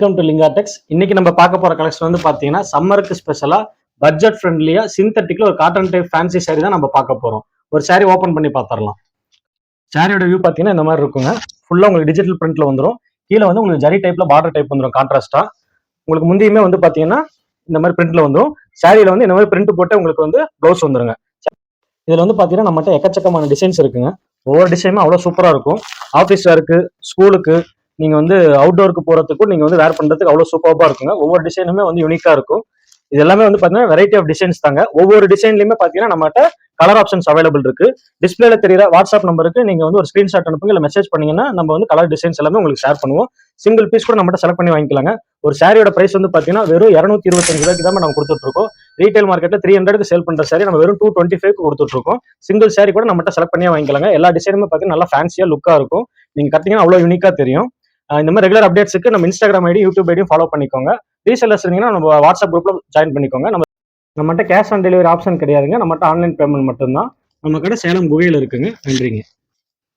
Welcome to லிங்காடெக்ஸ். இன்னைக்கு நம்ம பார்க்க போற கலெக்ஷன் வந்து பாத்தீங்கன்னா சம்மருக்கு ஸ்பெஷலா பட்ஜெட் ஃப்ரெண்ட்லியா சிந்தட்டிக்ல ஒரு காட்டன் டைப் ஃபேன்சி சாரி தான் நம்ம பார்க்க போறோம். ஒரு சாரி ஓபன் பண்ணி பாத்திரலாம். சாரியோட வியூ பாத்தீங்கன்னா இந்த மாதிரி இருக்குங்க. ஃபுல்லா உங்களுக்கு டிஜிட்டல் பிரிண்ட்ல வந்துடும். கீழே வந்து உங்களுக்கு ஜரி டைப்ல பார்டர் டைப் வந்துடும் கான்ட்ராஸ்டா. உங்களுக்கு முந்தியுமே வந்து பாத்தீங்கன்னா இந்த மாதிரி பிரிண்ட்ல வந்துடும். சாரியில வந்து இந்த மாதிரி பிரிண்ட் போட்டு உங்களுக்கு வந்து ப்ளவுஸ் வந்துருங்க. இதுல வந்து பாத்தீங்கன்னா நம்மகிட்ட எக்கச்சக்கமான டிசைன்ஸ் இருக்குங்க. ஒவ்வொரு டிசைனும் அவ்வளவு சூப்பரா இருக்கும். ஆஃபீஸ் வேருக்கு, ஸ்கூலுக்கு, நீங்க வந்து அவுட்டோருக்கு போறதுக்கும் நீங்க வந்து வேர் பண்றதுக்கு அவ்வளவு சூப்பரா இருக்குங்க. ஒவ்வொரு டிசைனுமே வந்து யூனிக்கா இருக்கும். இது எல்லாமே வந்து பாத்தீங்கன்னா வெரைட்டி ஆஃப் டிசைன்ஸ் தாங்க. ஒவ்வொரு டிசைன்லயுமே பாத்தீங்கன்னா நம்மகிட்ட கலர் ஆப்ஷன்ஸ் அவைலபிள் இருக்கு. டிஸ்பிளேல தெரியற வாட்ஸ்அப் நம்பருக்கு நீங்க வந்து ஒரு ஸ்கிரீன்ஷாட் அனுப்புங்க, இல்ல மெசேஜ் பண்ணீங்கன்னா நம்ம வந்து கலர் டிசைன்ஸ் எல்லாமே உங்களுக்கு ஷேர் பண்ணுவோம். சிங்கிள் பீஸ் கூட நம்மகிட்ட செலக்ட் பண்ணி வாங்கிக்கலாங்க. ஒரு சாரியோட பிரைஸ் வந்து பாத்தீங்கன்னா வெறும் 225 ரூபாய்க்கு தான் நம்ம கொடுத்துட்டு இருக்கோம். ரீட்டைல் மார்க்கெட்ல 300க்கு சேல் பண்ற சாரி நம்ம வெறும் 225 கொடுத்துட்டு இருக்கோம். சிங்கிள் சாரி கூட நம்மகிட்ட செலக்ட் பண்ணி வாங்கிக்கலாங்க. எல்லா டிசைனுமே பாத்தீங்கன்னா நல்லா ஃபேன்சியா லுக்கா இருக்கும். நீங்க கட்டிங்கன்னா அவ்வளவு யூனிக்கா தெரியும். இந்த மாதிரி ரெகுலர் அப்டேட்ஸ்க்கு நம்ம இன்ஸ்டாகிராம் ஐடி, யூடியூப் ஐடியும் ஃபாலோ பண்ணிக்கோங்க. ரீசெல்லர்ஸ் இருந்தீங்கன்னா நம்ம வாட்ஸ்அப் குரூப்ல ஜாயின் பண்ணிக்கோங்க. நம்மகிட்ட கேஷ் ஆன் டெலிவரி ஆப்ஷன் கிடையாதுங்க. நம்மகிட்ட ஆன்லைன் பேமெண்ட் மட்டும்தான். நம்ம கடை சேலம் குகையில் இருக்குங்க. நன்றிங்க.